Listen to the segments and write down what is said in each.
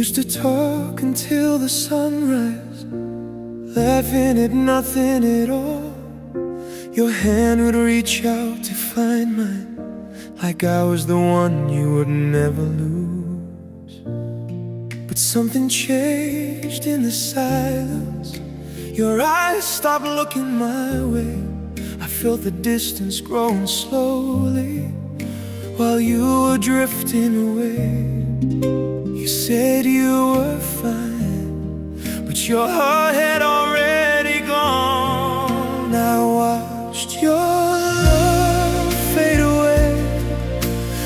used to talk until the sunrise, laughing at nothing at all. Your hand would reach out to find mine, like I was the one you would never lose. But something changed in the silence. Your eyes stopped looking my way. I felt the distance growing slowly while you were drifting away. You said you were fine, but your heart had already gone. I watched your love fade away,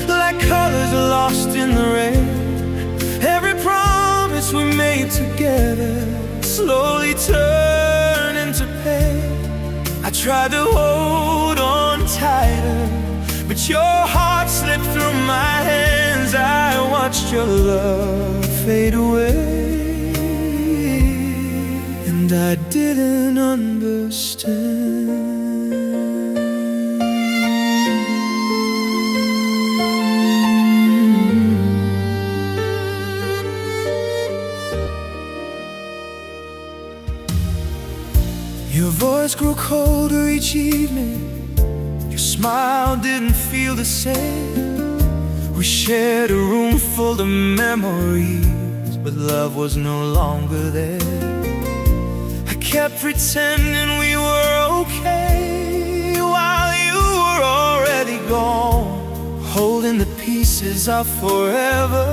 like colors lost in the rain. Every promise we made together slowly turned into pain. I tried to hold on tighter, but your heart slipped through my hands. I watched your love fade away, and I didn't understand. Your voice grew colder each evening. Your smile didn't feel the same. We shared a room full of memories, but love was no longer there. I kept pretending we were okay while you were already gone, holding the pieces of forever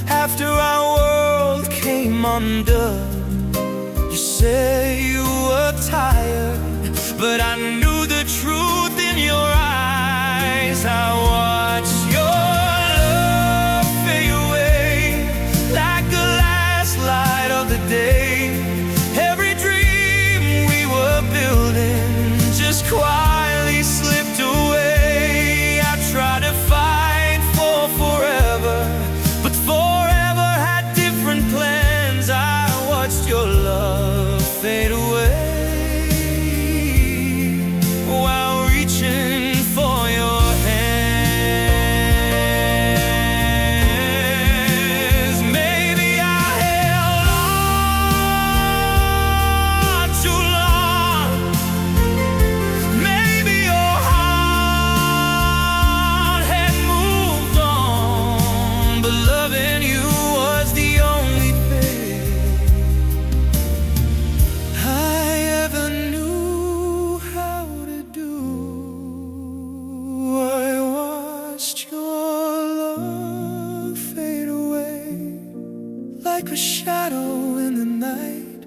after our world came undone. You said you were tired, but I knew the truth in your eyes. I watched your love fade away like the last light of the day. Every dream we were building just quietly slipped away. I tried to fight for forever, but forever had different plans. I watched your love fade away while reaching for your hands. Maybe I held on too long. Maybe your heart had moved on, but loving you was the only thing I ever knew how to do. I watched your love fade away like a shadow in the night.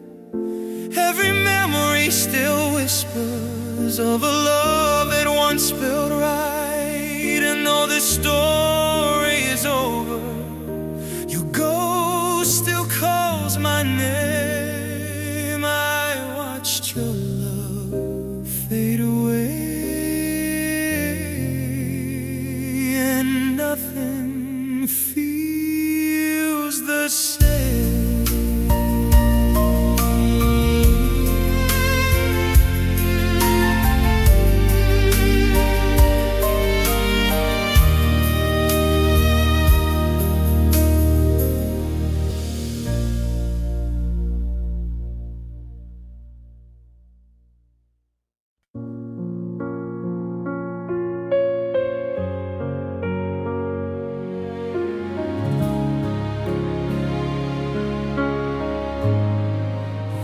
Every memory still whispers of a love that once felt right. And though this story is over, your ghost still calls my name. I watched your love fade away, and nothing feels the same.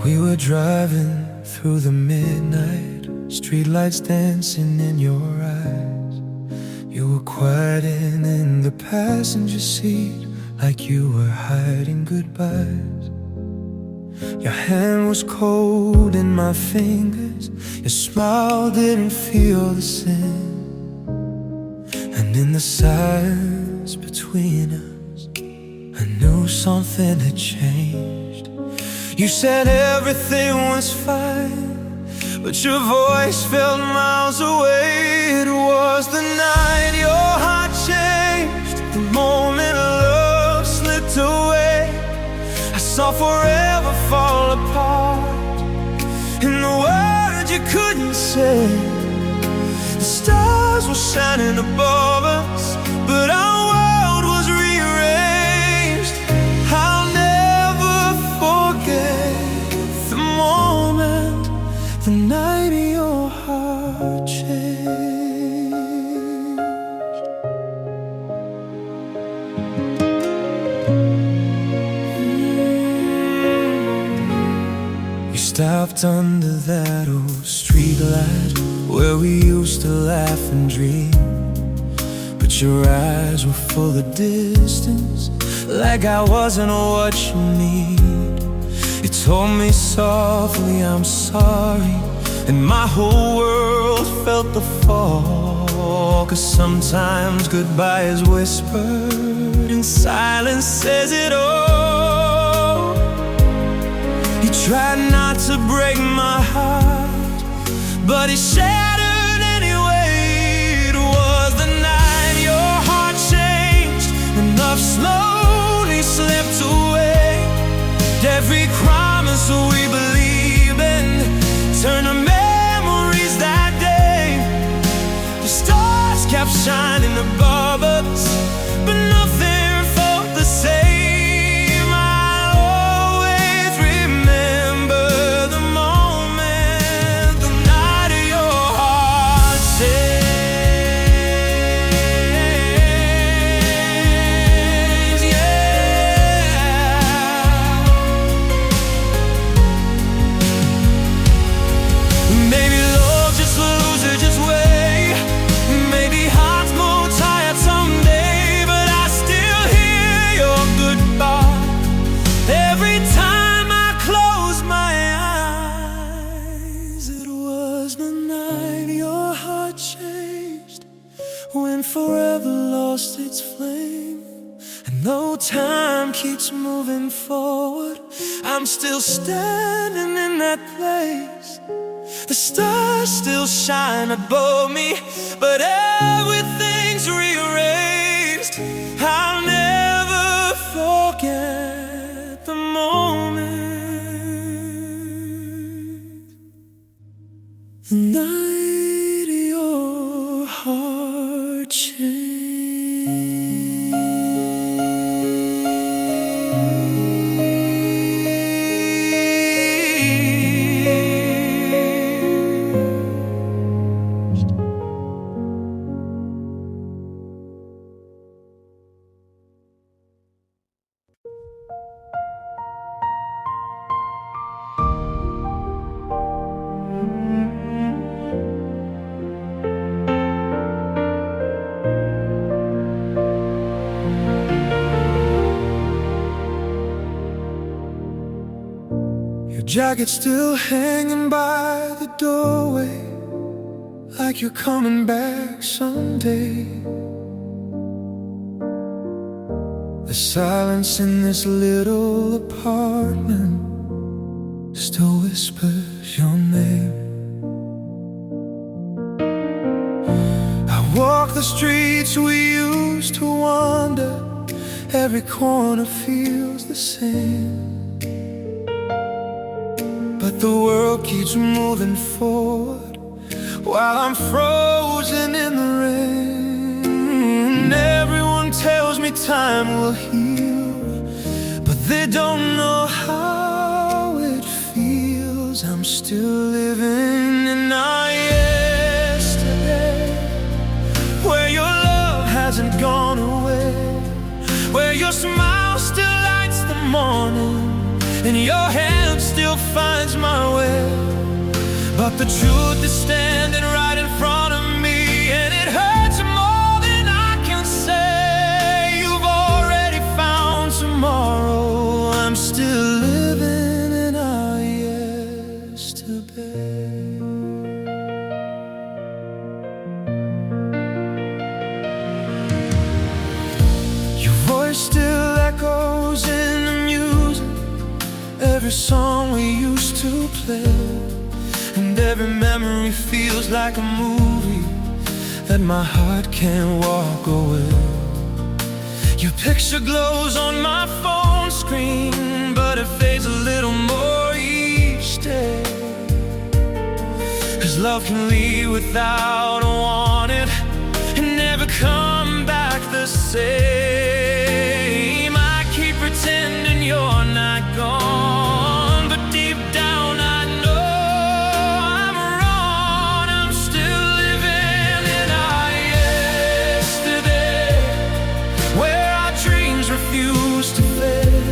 We were driving through the midnight, streetlights dancing in your eyes. You were quiet in the passenger seat, like you were hiding goodbyes. Your hand was cold in my fingers, your smile didn't feel the same. And in the silence between us, I knew something had changed. You said everything was fine, but your voice felt miles away. It was the night your heart changed, the moment love slipped away. I saw forever fall apart in the words you couldn't say. The stars were shining above us, but our world was rearranged. I'll stopped under that old street light where we used to laugh and dream. But your eyes were full of distance, like I wasn't what you need. You told me softly I'm sorry, and my whole world felt the fall. 'Cause sometimes goodbye is whispered and silence says it all. He tried not to break my heart, but he shattered anyway. It was the night your heart changed and love slowly slipped away. Every promise we believed in turned to memories that day. The stars kept shining above us, but nothing felt the same. I'll always remember the moment, the night of your heart changed. Yeah. Maybe love just loses its way. Maybe hearts grow tired someday, but I still hear your goodbye every time I close my eyes. It was the night your heart changed, when forever lost its flame. And though time keeps moving forward, I'm still standing in that place. The stars still shine above me, but everything's rearranged. I'll never forget the moment, the night your heart changed. Your jacket still hanging by the doorway, like you're coming back someday. The silence in this little apartment still whispers your name. I walk the streets we used to wander, every corner feels the same. But the world keeps moving forward while I'm frozen in the rain. Everyone tells me time will heal, but they don't know how it feels. I'm still living in our yesterday, where your love hasn't gone away, where your smile still lights the morning and your hand still finds my way. But the truth is standing right in front of me, and it hurts more than I can say. You've already found tomorrow, I'm still living in our yesterday. Your voice still echoes in the music, every song we used to play, and every memory feels like a movie that my heart can't walk away. Your picture glows on my phone screen, but it fades a little more each day. 'Cause love can leave without a warning and never come back the same. I keep pretending you're not gone, but deep down I know I'm wrong. I'm still living in our yesterday, where our dreams refuse to fade,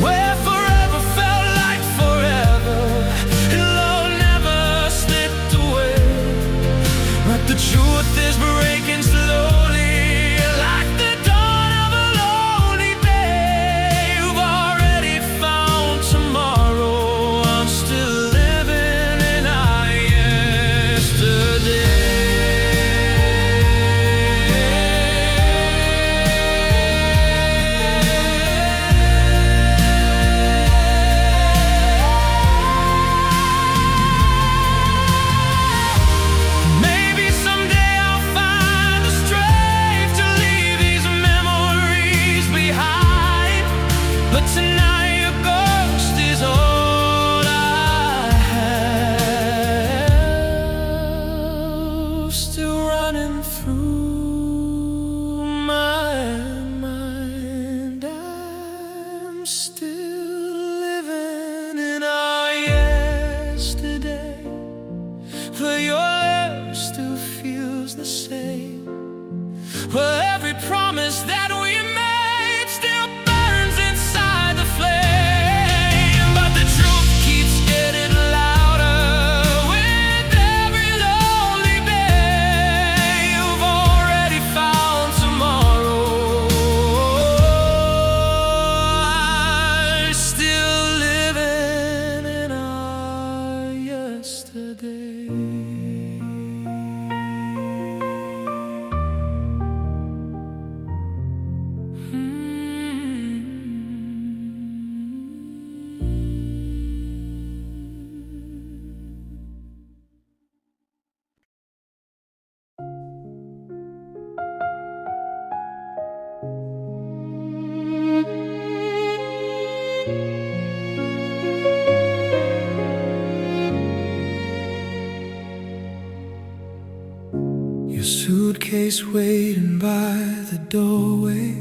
where forever felt like forever suitcase waiting by the doorway.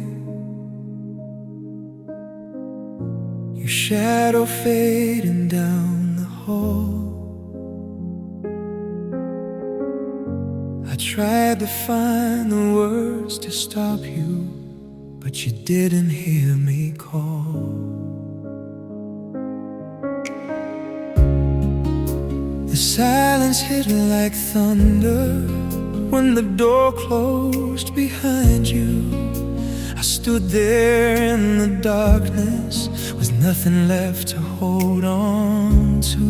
Your shadow fading down the hall. I tried to find the words to stop you, but you didn't hear me call. The silence hit like thunder when the door closed behind you. I stood there in the darkness with nothing left to hold on to.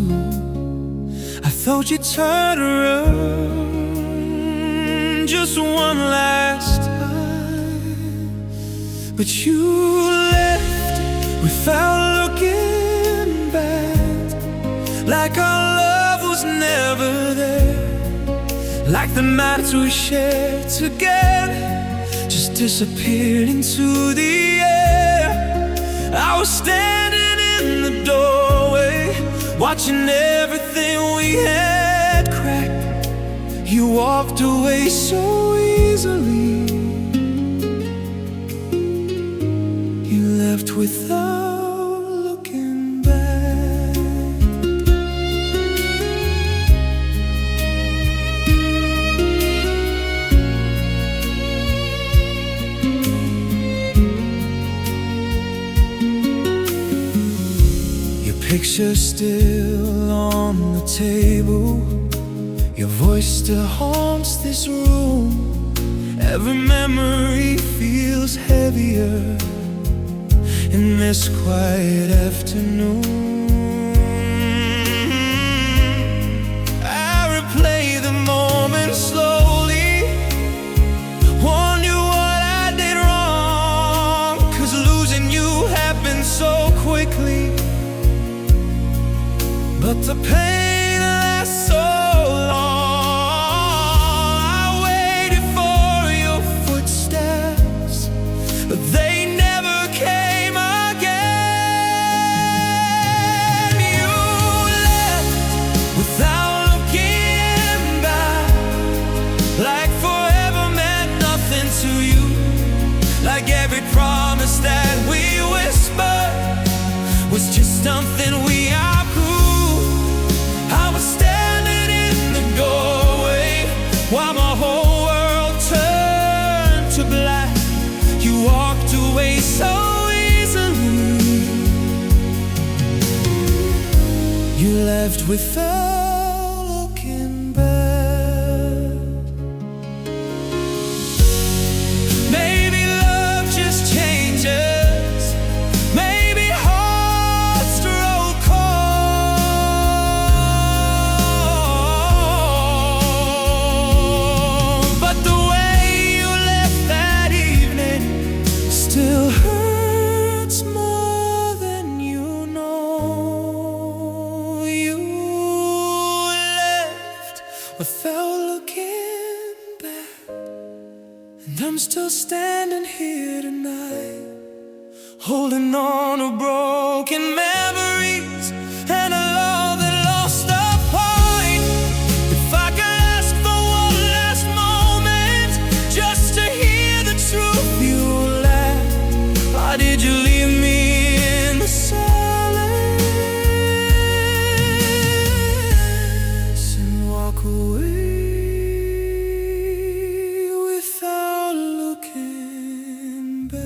I thought you'd turn around just one last time, but you left without looking back, like our love was never there, like the nights we shared together just disappeared into the air. I was standing in the doorway, watching everything we had cracked. You walked away so easily. You left without looking back. Your picture still on the table. Your voice still haunts this room. Every memory feels heavier in this quiet afternoon. I replay the moment slowly, wonder what I did wrong, 'cause losing you happened so quickly. But the pain lasts so long. I waited for your footsteps, but they never came again. You left without looking back, like forever meant nothing to you, like every promise that we whispered was just something we outgrew. I was standing in the doorway while my whole world turned to black. You walked away so easily. You left without looking back. Maybe love just changes. Maybe hearts grow cold. But the way you left that evening still hurts more than you know. You left without looking back, and I'm still standing here tonight, holding on to broken memories and a love that lost a point. If I could ask for one last moment just to hear the truth, you laugh. Why did you leave me in the silence and walk away without looking back?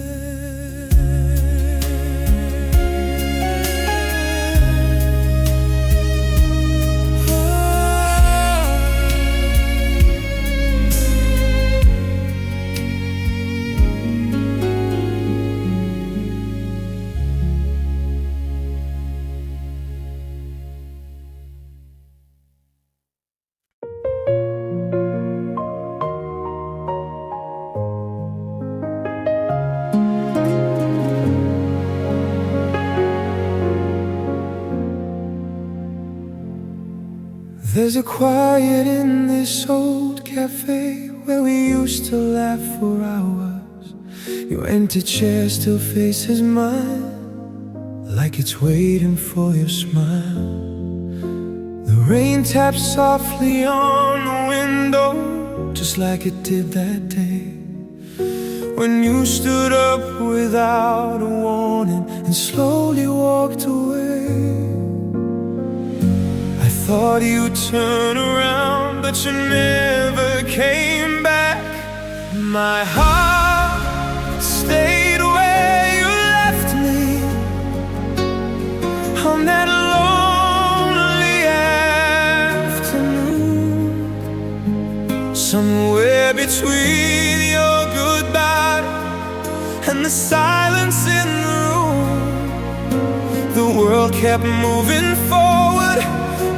There's a quiet in this old cafe where we used to laugh for hours. Your empty chair still faces mine, like it's waiting for your smile. The rain taps softly on the window, just like it did that day, when you stood up without a warning and slowly walked away. I thought you'd turn around, but you never came back. My heart stayed where you left me on that lonely afternoon, somewhere between your goodbye and the silence in the room. The world kept moving forward,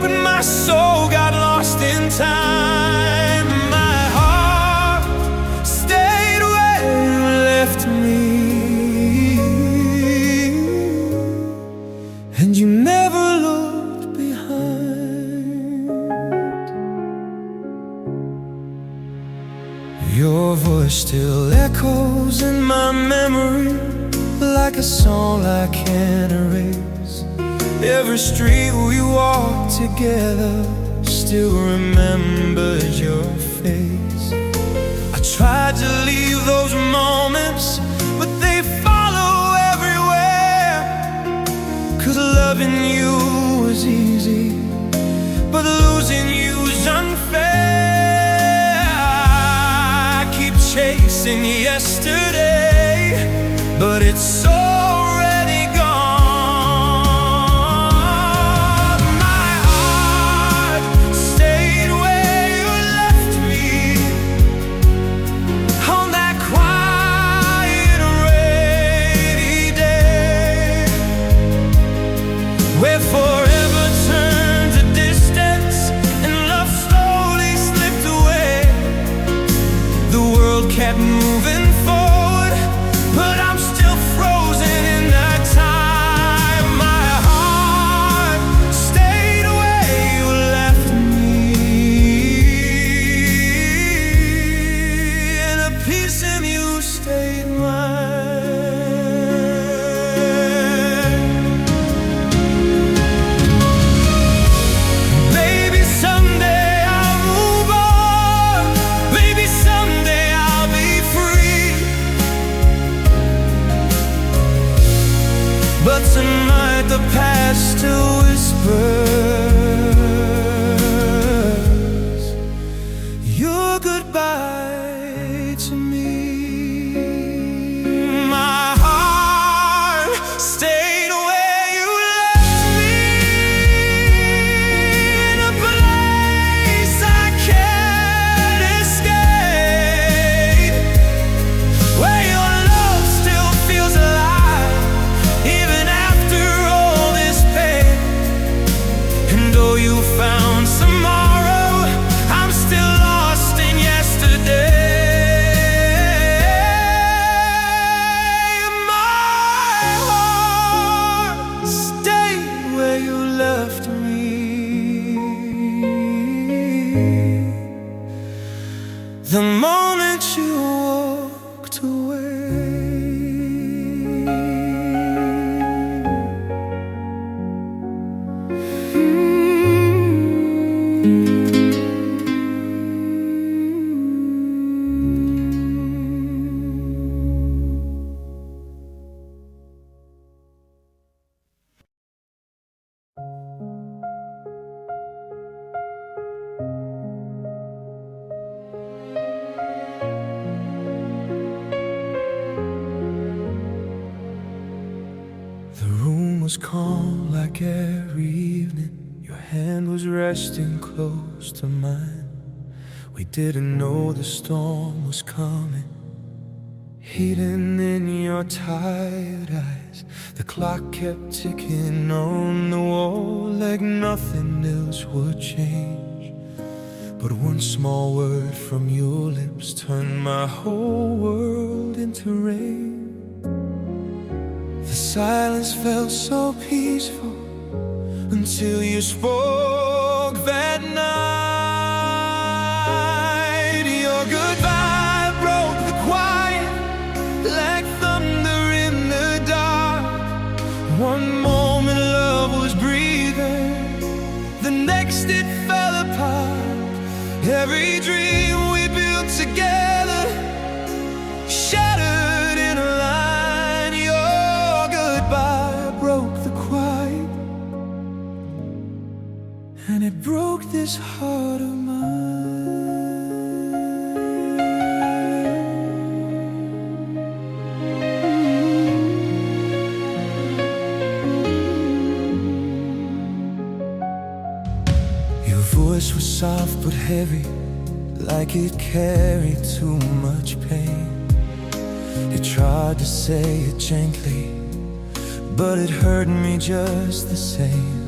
but my soul got lost in time. My heart stayed where you left me, and you never looked behind. Your voice still echoes in my memory, like a song I can't erase. Every street we walked together still remembers your face. I tried to leave those moments, but they follow everywhere. 'Cause loving you was easy, but losing you's unfair. I keep chasing yesterday, but it's already gone. My heart stayed where you left me on that quiet rainy day, where forever turned to distance and love slowly slipped away. The world kept moving forward, but I'm still frozen in that time. My heart stayed where you left me, and a piece of you stayed mine. Maybe someday I'll move on, maybe someday I'll be free, but tonight the past still whispers your goodbye to me. My heart stayed where you left me, in a place I can't escape, where your love still feels alive, even after all this pain. And though you found tomorrow, I'm still lost in yesterday. My heart stayed where you left me, the moment you walked away. The room was calm like every evening. Your hand was resting close to mine. We didn't know the storm was coming, hidden in your tired eyes. The clock kept ticking on the wall, like nothing else would change. But one small word from your lips turned my whole world into rain. The silence felt so peaceful until you spoke that night. Your goodbye broke the quiet like thunder in the dark. One moment love was breathing, the next it fell apart. Every dream we built and it broke this heart of mine. Your voice was soft but heavy, like it carried too much pain. You tried to say it gently, but it hurt me just the same.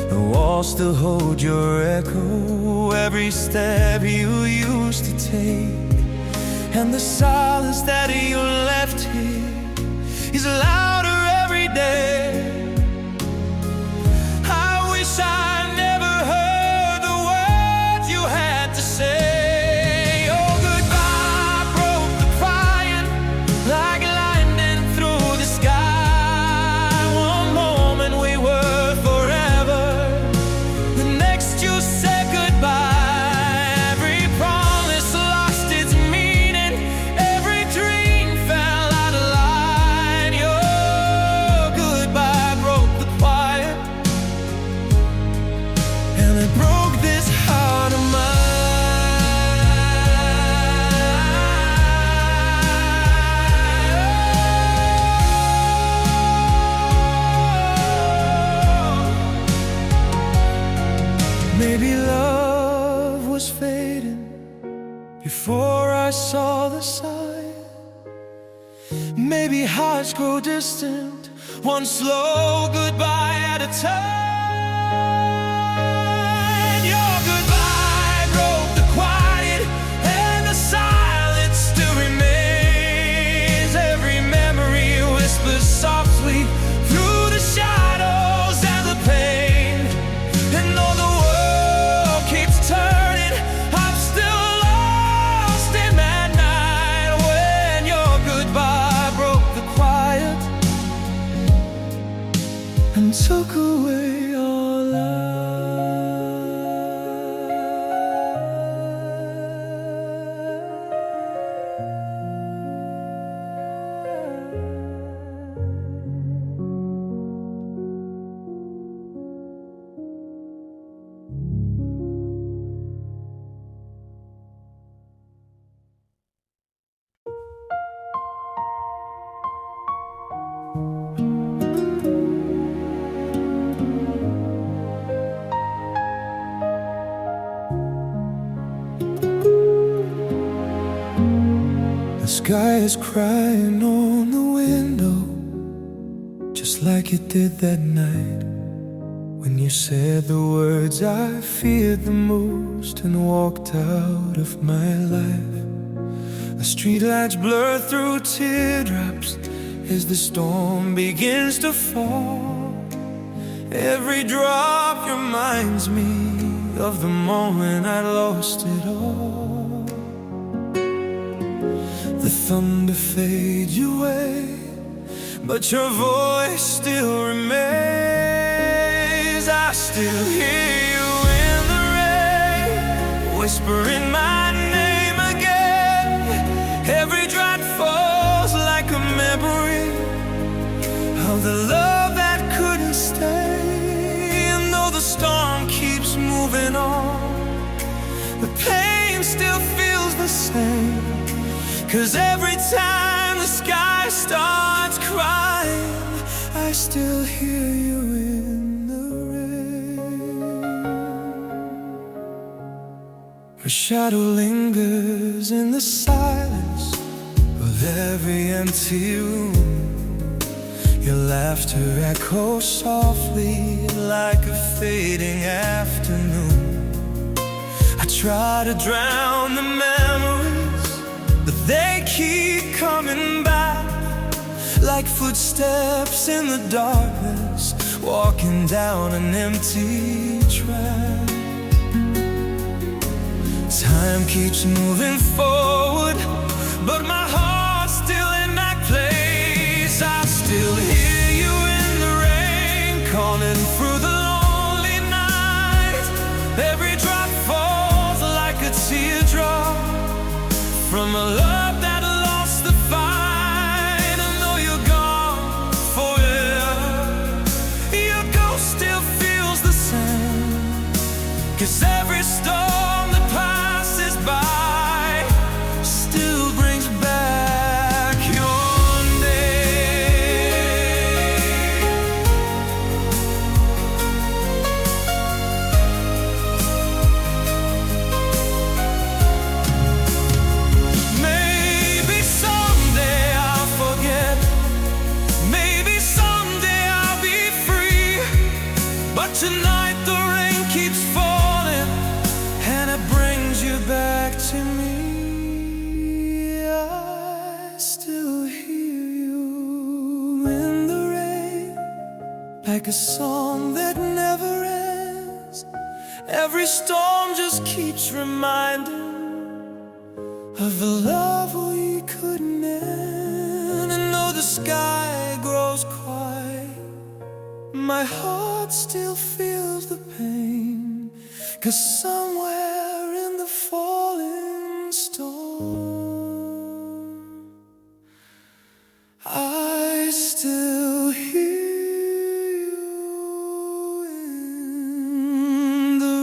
The walls still hold your echo, every step you used to take. And the silence that you left here is louder every day. I wish I never heard the words you had to say. Maybe love was fading before I saw the sign. Maybe hearts grow distant, one slow goodbye at a time. Your goodbye broke the quiet, and the silence still remains. Every memory whispers softly through the shadows and the pain. And though the turning, I'm still lost in that night when your goodbye broke the quiet and took away all The sky is crying on the window, just like it did that night when you said the words I feared the most and walked out of my life. The streetlights blur through teardrops as the storm begins to fall. Every drop reminds me of the moment I lost it all. The thunder fades away, but your voice still remains. I still hear you in the rain, whispering my name again. Every drop falls like a memory of the love that couldn't stay. And though the storm keeps moving on, the pain still feels the same. 'Cause every time the sky starts crying, I still hear you in the rain. Your shadow lingers in the silence of every empty room. Your laughter echoes softly like a fading afternoon. I try to drown the memories, but they keep coming back like footsteps in the darkness, walking down an empty track. Time keeps moving forward, but my heart's still in that place. I still hear you in the rain, calling through the lonely night. Every drop falls like a teardrop from a love that lost the fight. And though you're gone forever, your ghost still feels the same. 'Cause every storm that passes by still brings back your name. Maybe someday I'll forget, maybe someday I'll be free, but tonight the rain keeps falling and it brings you back to me. I still hear you in the rain, like a song that never ends. Every storm just keeps reminding of the love we couldn't end. And though the sky grows quiet, my heart still feels the pain. 'Cause somewhere in the falling storm, I still hear you in the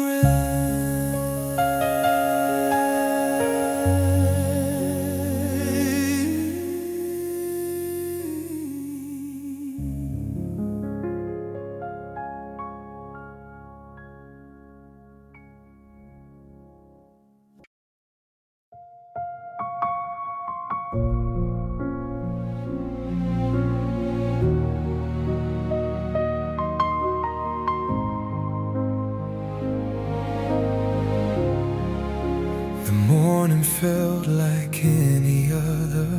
The morning felt like any other,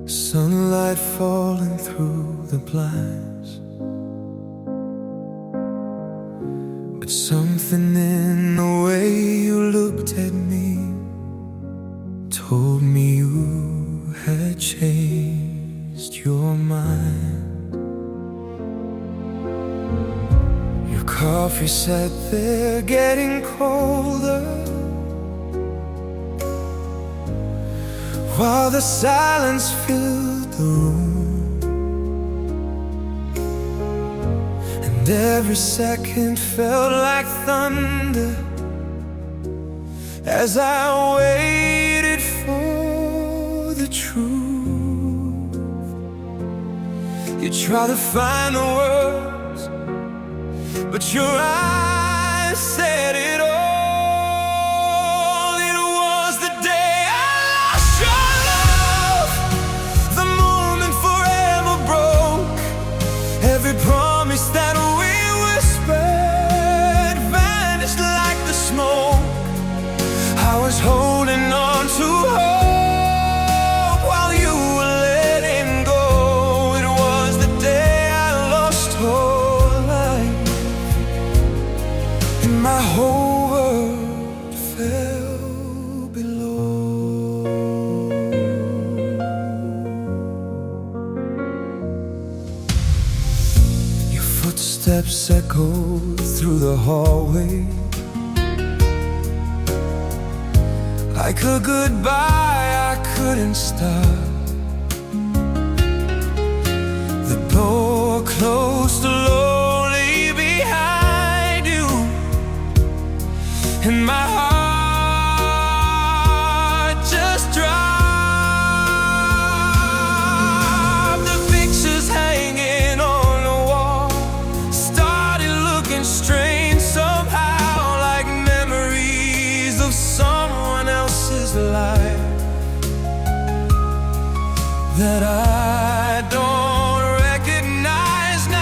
sunlight falling through the blinds. But something in the way you looked at me told me you had changed your mind. Your coffee sat there getting colder, while the silence filled the room. And every second felt like thunder as I waited for the truth. You try to find the words, but your eyes said it all. It was the day I lost your love, the moment forever broke. Every promise that we whispered vanished like the smoke. I was holding on to hope while you were letting go. It was the day I lost whole life, and my whole world fell below. Your footsteps echoed through the hallway like a goodbye I couldn't stop. The door closed slowly behind you, and my heart just dropped. The pictures hanging on the wall started looking strange somehow, like memories of someone else's life that I don't recognize now.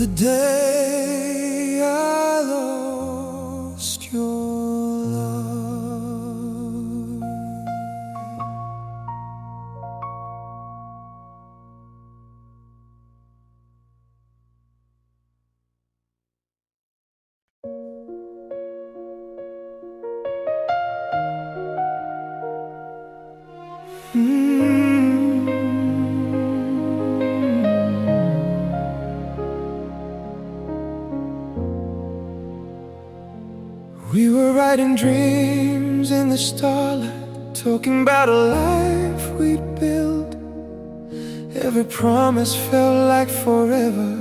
the day I lost your love. We were writing dreams in the starlight, talking about a life we'd build. Every promise felt like forever,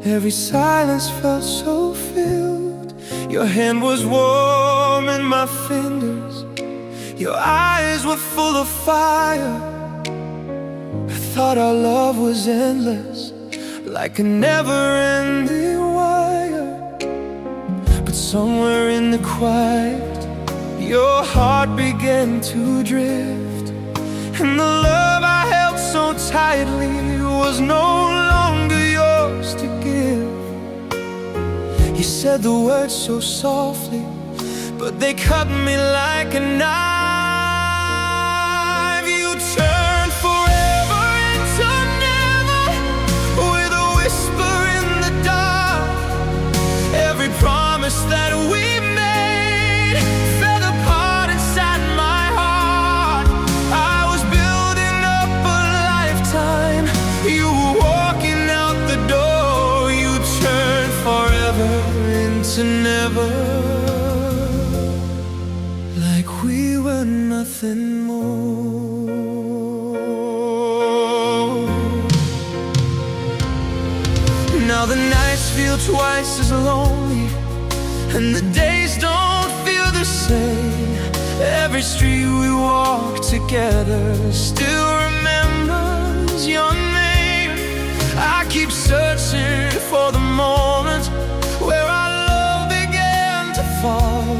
every silence felt so filled. Your hand was warm in my fingers, your eyes were full of fire. I thought our love was endless, like a never-ending wire. But somewhere in the quiet, your heart began to drift, and the love I held so tightly was no longer yours to give. You said the words so softly, but they cut me like a knife. You turned forever into never, with a whisper in the dark. Every promise that we made fell apart inside my heart. I was building up a lifetime, you were walking out the door. You turned forever into never, like we were nothing more. Now the nights feel twice as lonely, and the days don't feel the same. Every street we walk together still remembers your name. I keep searching for the moment where our love began to fall,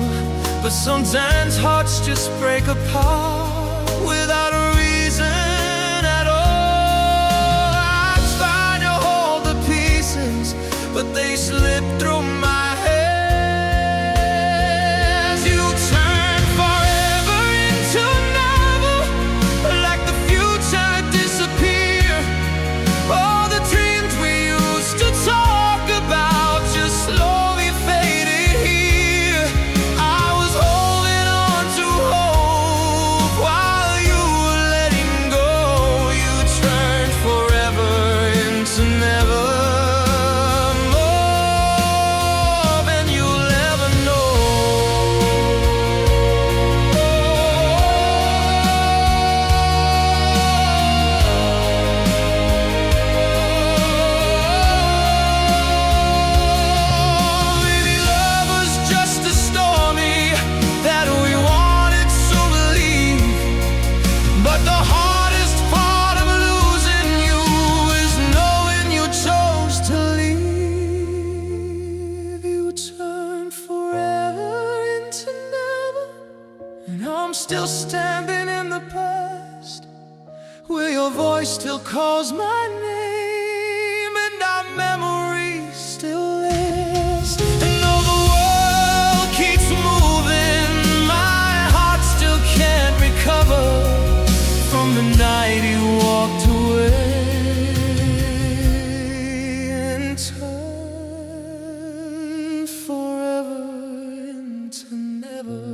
but sometimes hearts just break apart without a reason at all. I try to hold the pieces, but they slip through my hands. You turn forever into never, like the future disappeared. All the dreams we used to talk about just slowly faded here. I was holding on to hope while you were letting go. You turned forever into never, more than you'll ever know. Maybe love was just a story that we wanted to believe, but the hardest part of losing you is knowing you chose to leave. You turned forever into never, and I'm still standing in the past, where your voice still calls my name, and our memories still last. And though the world keeps moving, my heart still can't recover from the night you walked away and turned forever into never.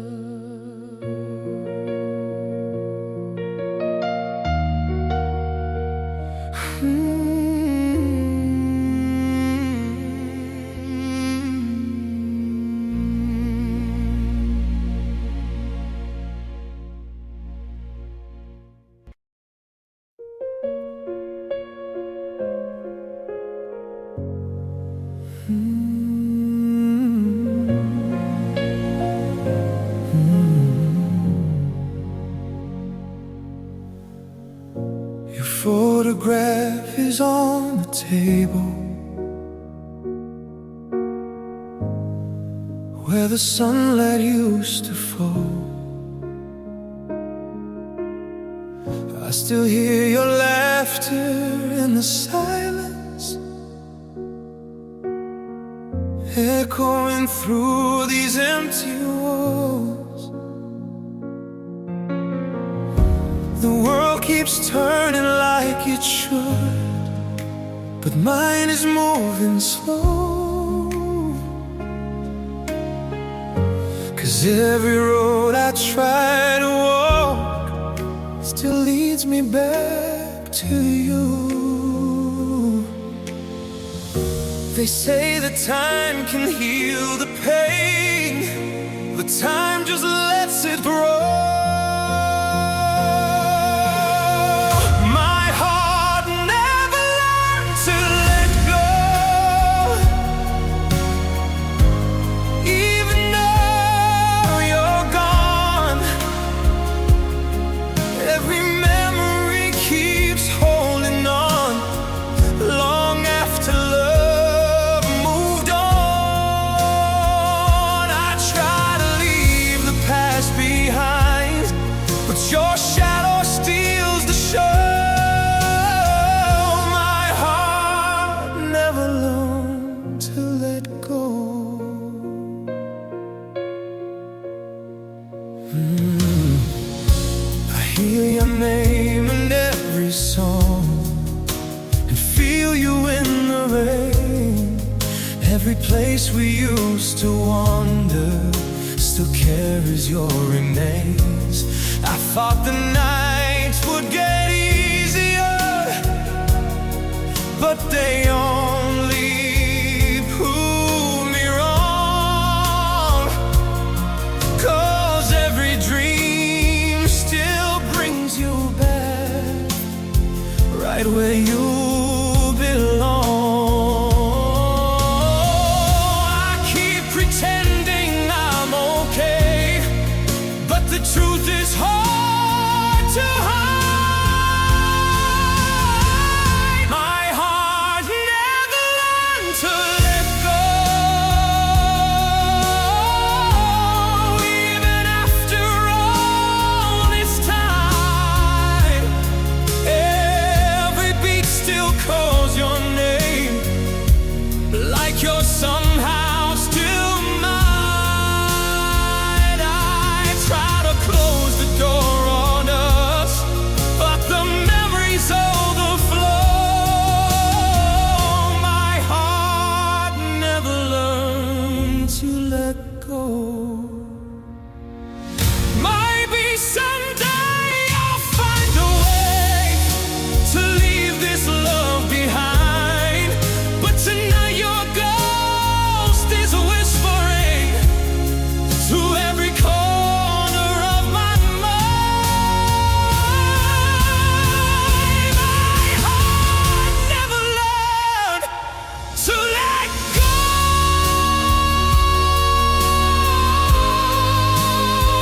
Your photograph is on the table, where the sunlight used to fall. I still hear your laughter in the silence, echoing through these empty walls. The world keeps turning like it should, but mine is moving slow. 'Cause every road I try to walk still leads me back to you. They say that time can heal the pain, but time just lets it grow. Your shadow steals the show. My heart never learned to let go. I hear your name in every song and feel you in the rain. Every place we used to wander still carries your remains. I thought the nights would get easier, but they only prove me wrong. 'Cause every dream still brings you back right where you belong. I keep pretending I'm okay, but the truth is hard to hide. My heart never learned to let go. Even after all this time, every beat still calls your name, like you're somehow still mine. I try to close the door on us, but the memories overflow. My heart never learned to let go. Maybe someday I'll find a way to leave this love behind, but tonight your ghost is whispering to every corner of my mind. My heart never learned to let go,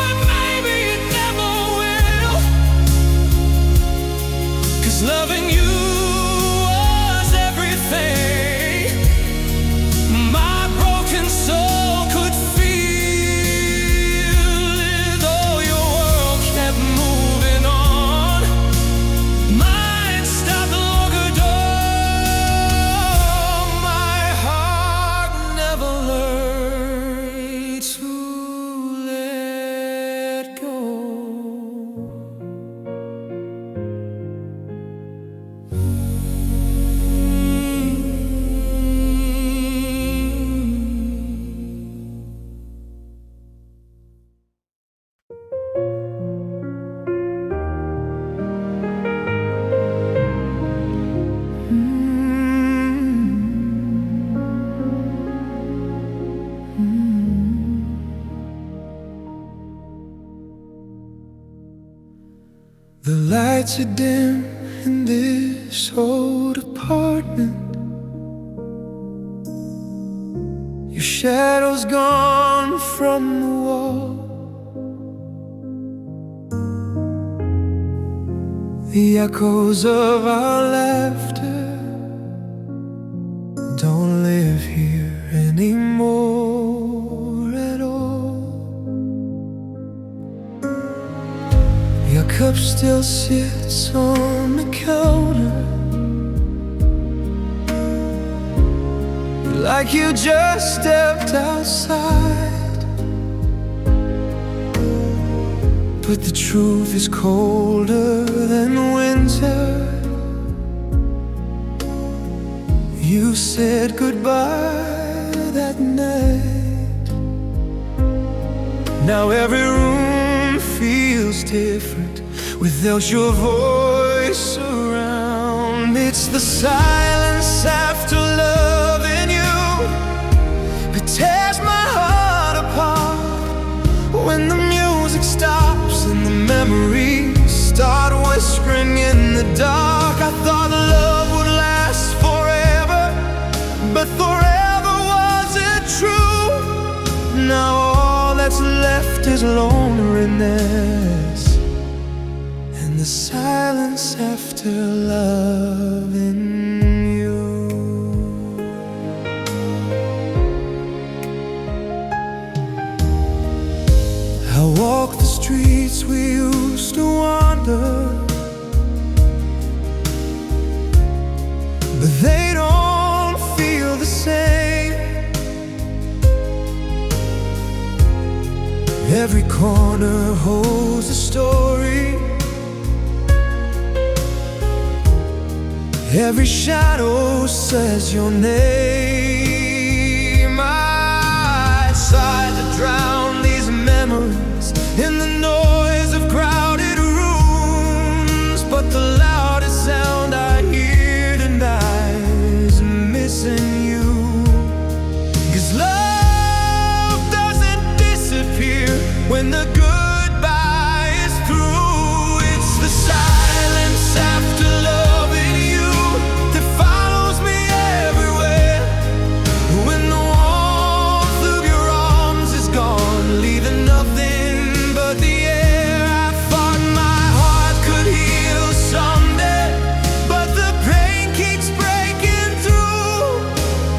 and maybe it never will. 'Cause loving you was everything my broken soul could feel. Though your world kept moving on, mine stopped long ago. My heart never learned to let go. The lights are dim in this old apartment. Your shadow's gone from the wall. The echoes of our laughter don't live here anymore at all. Your cup still sits on the counter, like you just stepped outside. But the truth is colder than winter. You said goodbye that night. Now every room feels different without your voice around. It's the silence after loving you. It tears my heart apart when the music stops and the memories start whispering in the dark. I thought love would last forever, but forever wasn't true. Now all that's left is loneliness and the silence after loving you. I walk the streets we used to wander, but they don't feel the same. Every corner holds a story. Every shadow says your name. I tried to drown these memories in the noise of crowded rooms, but the loudest sound I hear tonight is missing you. 'Cause love doesn't disappear when the goodbye is through. It's the silence after loving you that follows me everywhere. When the warmth of your arms is gone, leaving nothing but the air. I thought my heart could heal someday, but the pain keeps breaking through.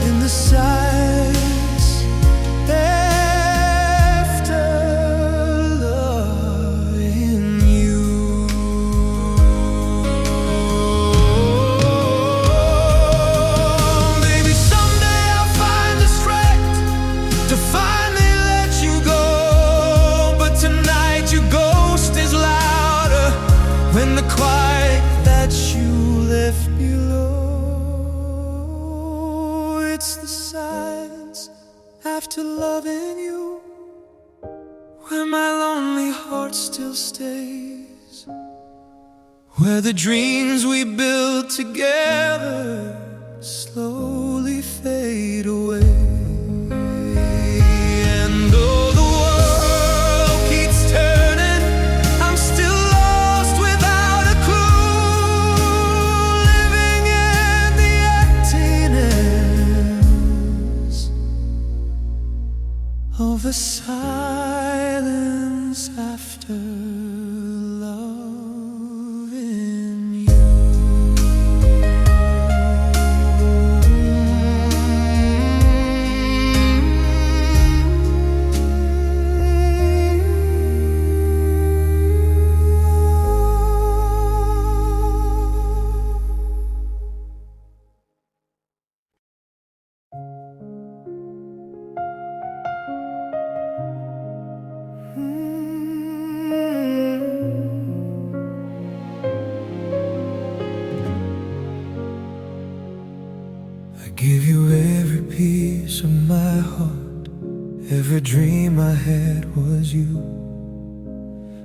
In the silence after loving you. Maybe someday I'll find the strength to finally let you go, but tonight your ghost is louder when the quiet that you left below. It's the silence after loving you, where my lonely heart still stays, where the dreams we built together slowly fade away. And though the world keeps turning, I'm still lost without a clue, living in the emptiness of the silence after loving you. I give you every piece of my heart. Every dream I had was you.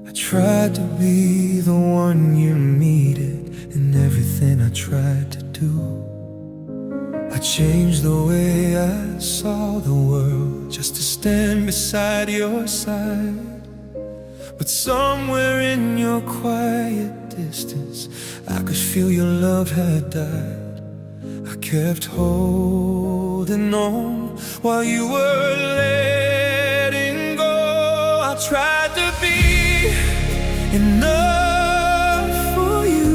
I tried to be the one you needed in everything I tried to do. I changed the way I saw the world just to stand beside your side. But somewhere in your quiet distance, I could feel your love had died. I kept holding on while you were letting go. I tried to be enough for you,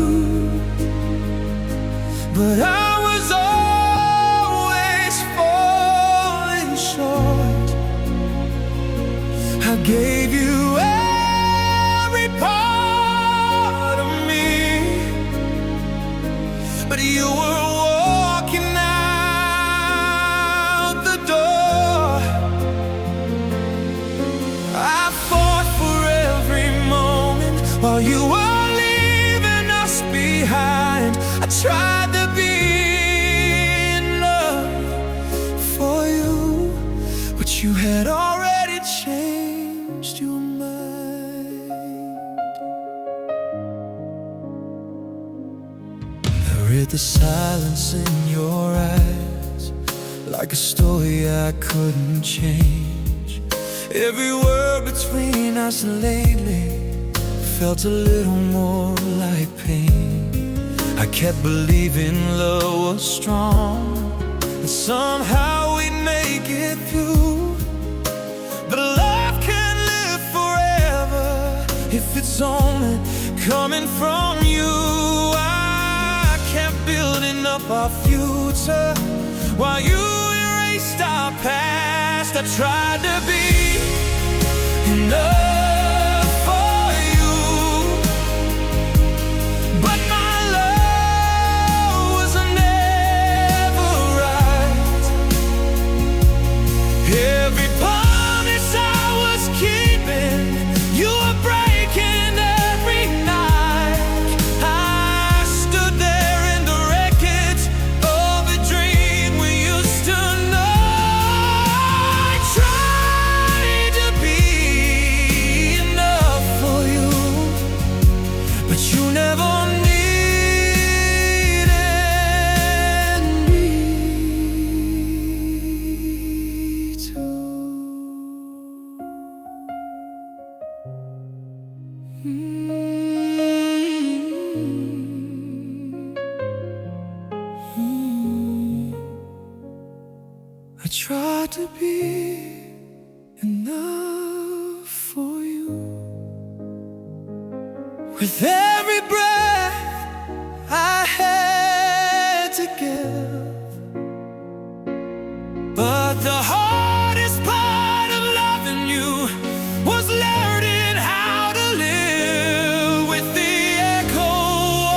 but I was always falling short. I gave you every part of me, but you were walking out while you were leaving us behind. I tried to be in love for you, but you had already changed your mind. I read the silence in your eyes like a story I couldn't change. Every word between us lately felt a little more like pain. I kept believing love was strong, and somehow we'd make it through. But love can live forever if it's only coming from you. I kept building up our future while you erased our past. I tried to be enough for you, but my love was never right. Every promise I was keeping, you were breaking every night. I stood there in the wreckage of a dream we used to know. I tried to be enough for you, but you never needed me to. I tried to be enough for you. With every breath I had to give, but the hardest part of loving you was learning how to live with the echo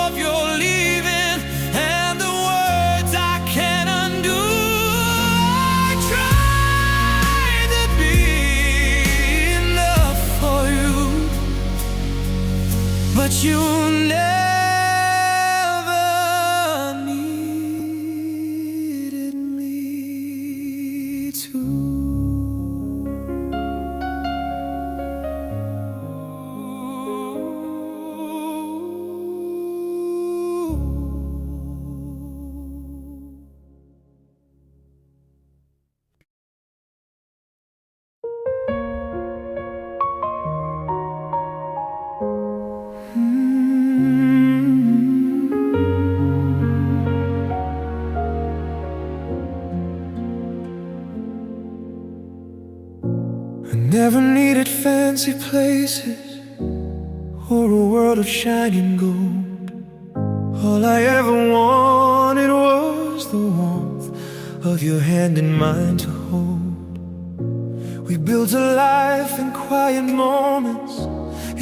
of your leaving and the words I can't undo. I tried to be enough for you, but you never needed me to. I never needed fancy places or a world of shining gold. All I ever wanted was the warmth of your hand in mine to hold. We built a life in quiet moments,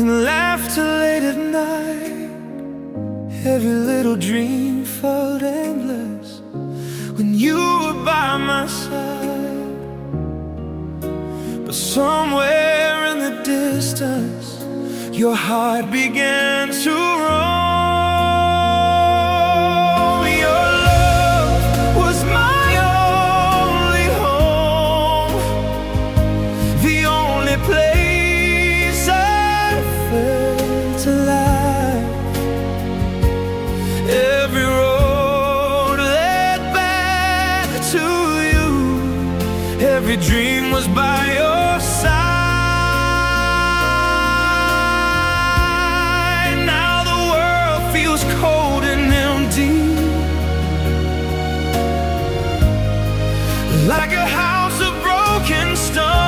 in laughter late at night. Every little dream felt endless when you were by my side. But somewhere in the distance, your heart began to roam. Your love was my only home, the only place I felt alive. Every road led back to you, every dream was by your side. Now the world feels cold and empty, like a house of broken stone.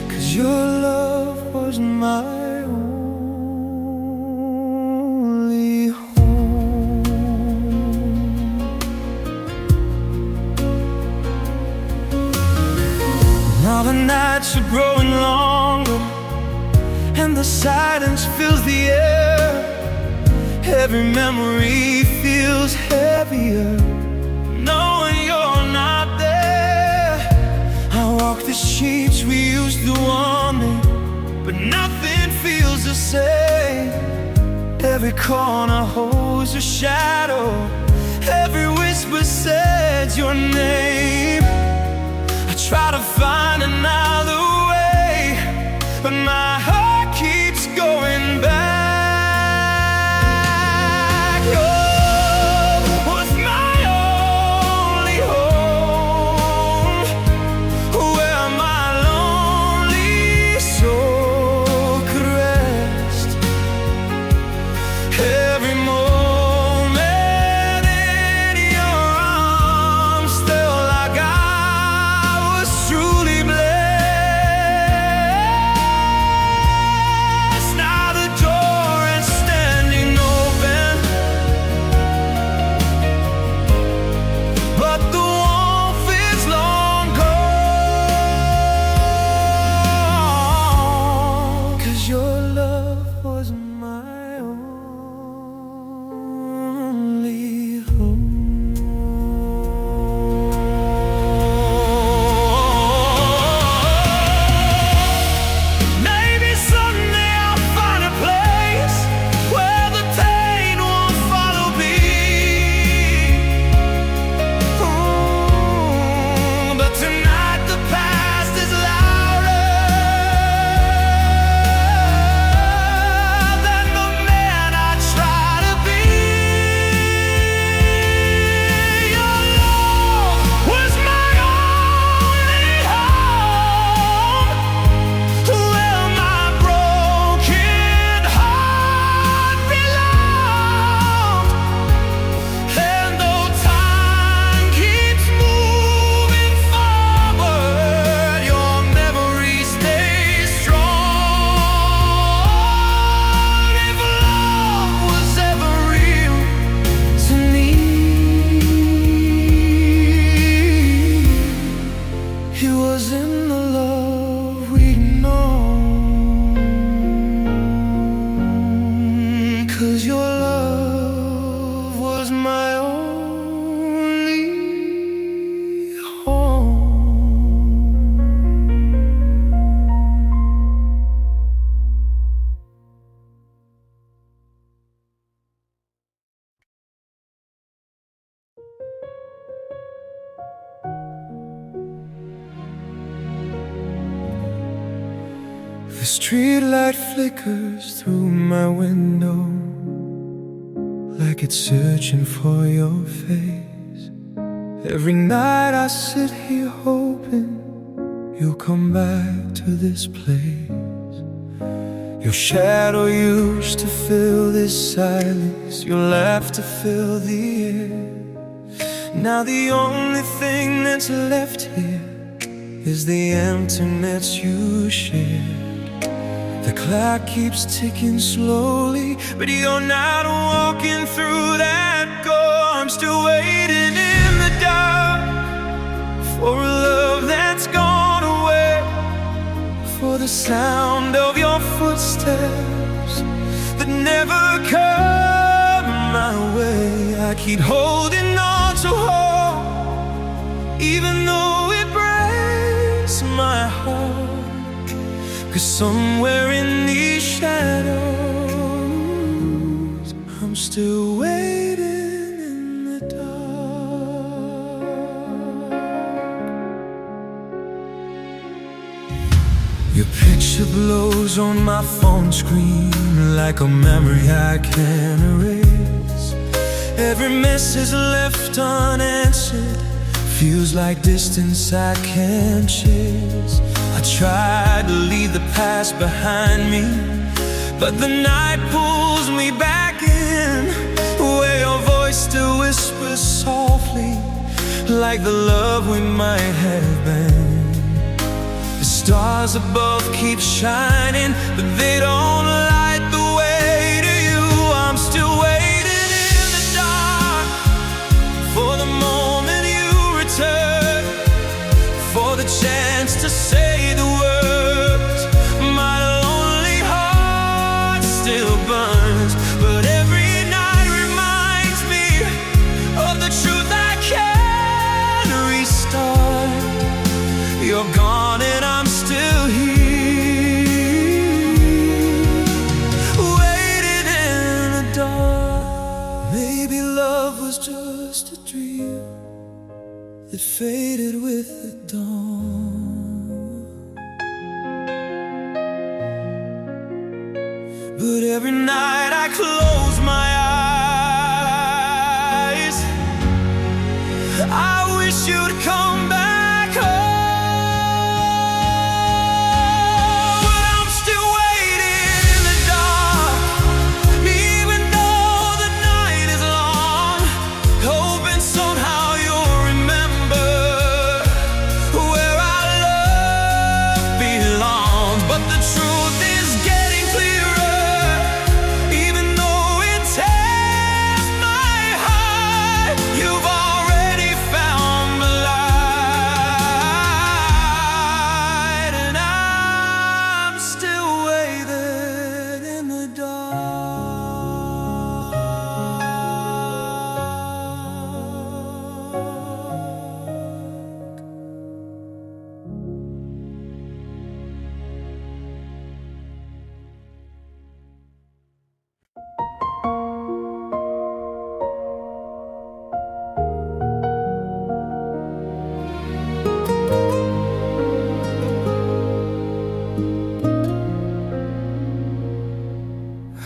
'Cause your love was my only home. Now the nights are growing longer, and the silence fills the air. Every memory feels heavier, knowing you're not there. I walk the streets we used to warm me, nothing feels the same. Every corner holds a shadow, every whisper says your name. I try to find another way, but my heart keeps going back. The streetlight flickers through my window like it's searching for your face. Every night I sit here hoping you'll come back to this place. Your shadow used to fill this silence, your laughter fill the air. Now the only thing that's left here is the emptiness you shared. The clock keeps ticking slowly, but you're not walking through that door. I'm still waiting in the dark for a love that's gone away, for the sound of your footsteps that never come my way. I keep holding on to hope, even though it breaks my heart. 'Cause somewhere in these shadows, I'm still waiting in the dark. Your picture blows on my phone screen like a memory I can't erase. Every message left unanswered feels like distance I can't chase. I tried to leave the past behind me, but the night pulls me back in, where your voice still whispers softly, like the love we might have been. The stars above keep shining, but they don't light the way to you. I'm still waiting in the dark for the moment you return, for the chance to say the words. My lonely heart still burns, but every night reminds me of the truth I can't restart. You're gone and I'm still here. Every night I close my eyes, I wish you'd come back home. But I'm still waiting in the dark, even though the night is long, hoping somehow you'll remember where our love belongs. But the truth is getting clearer, even though it tears my heart. You've already found the light, and I'm still waiting in the dark.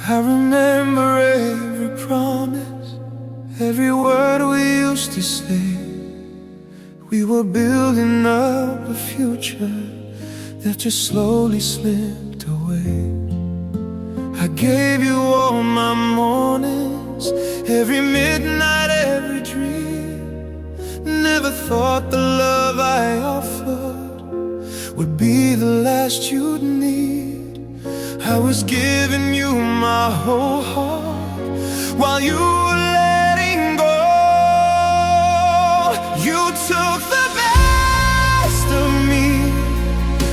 I remember every promise, every word we used to say. We were building up a future that just slowly slipped away. I gave you all my mornings, every midnight, every dream. Never thought the love I offered would be the last you'd need. I was giving you my whole heart while you were letting go. You took the best of me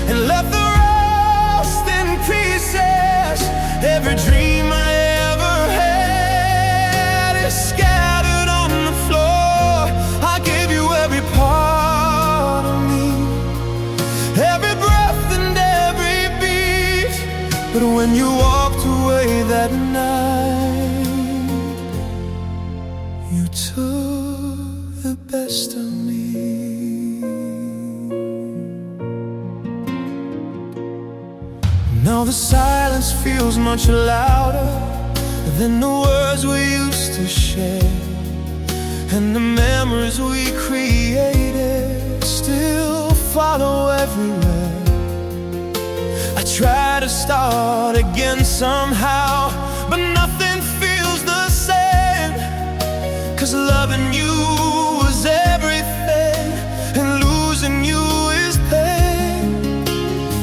and left the rest in pieces. Every dream I ever had is scattered on the floor. I gave you every part of me, every breath and every beat. But when you walked away that night, you took the best of me. Now the silence feels much louder than the words we used to share, and the memories we created still follow everywhere. I try to start again somehow, but nothing feels the same. 'Cause loving you was everything, and losing you is pain.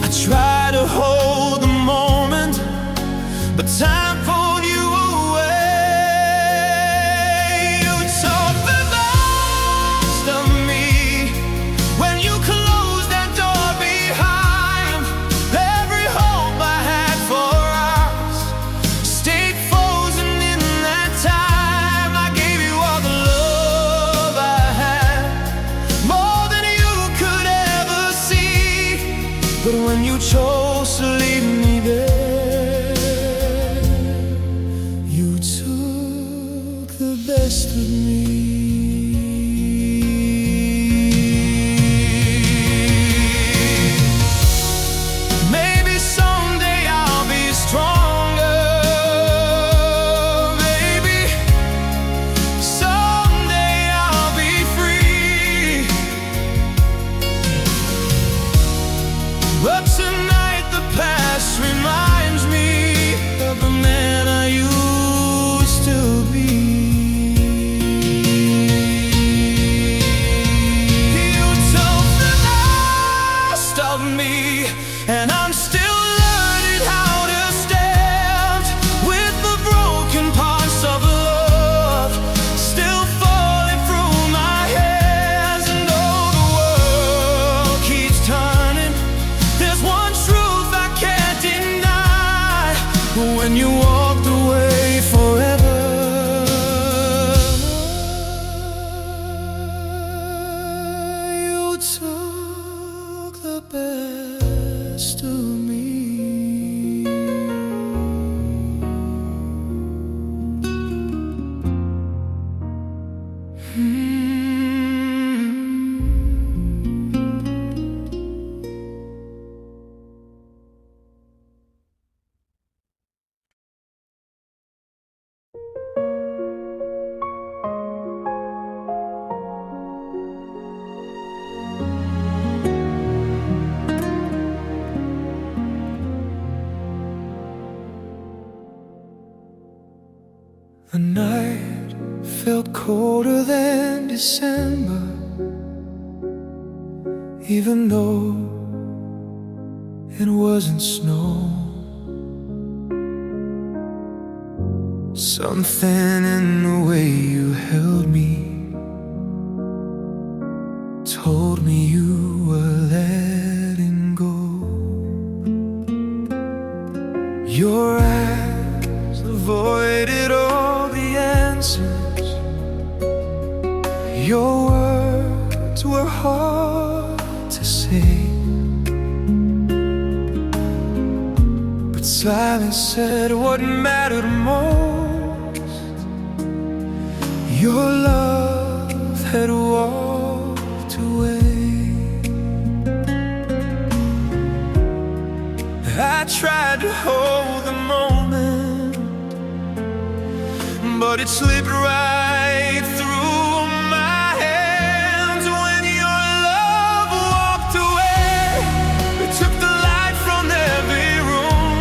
I try to hold the moment, but time pulled you away. You took the best of me when you closed that door behind. Every hope I had for us stayed frozen in that time. I gave you all the love I had, more than you could ever see. But when you chose to leave me there, you took the best of me. Maybe someday I'll be stronger, baby. Someday I'll be free. But tonight the past reminds me of the man I used to be. You took the best of me, and I'm still learning how to stand with the broken parts of love still falling through my hands. And though the world keeps turning, there's one truth I can't deny. When you walked away forever, you took the best of me. The night felt colder than December, even though it wasn't snow. Something in the way you held me told me you were letting go. Your eyes avoided all the answers. Your words were hard to say, but silence said what mattered most. Your love had walked away. I tried to hold the moment, but it slipped right through my hands when your love walked away. It took the light from every room.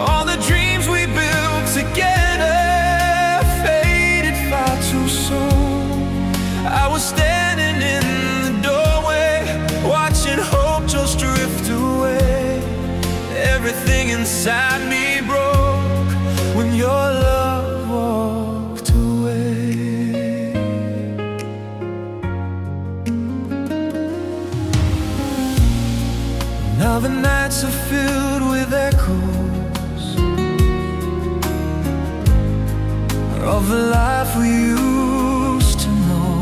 All the dreams we built together faded far too soon. I was standing in the doorway, watching hope just drift away. Everything inside me broke when your love walked away. Now the nights are filled with echoes of the life we used to know.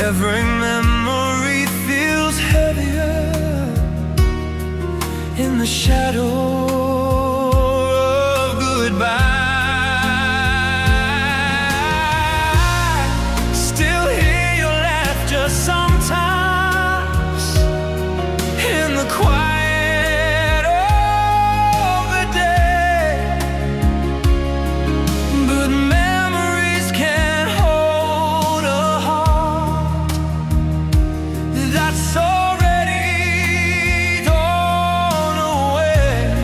Every memory feels heavier in the shadow of goodbye. Still hear your laughter sometimes in the quiet of the day, but memories can't hold a heart that's already gone away.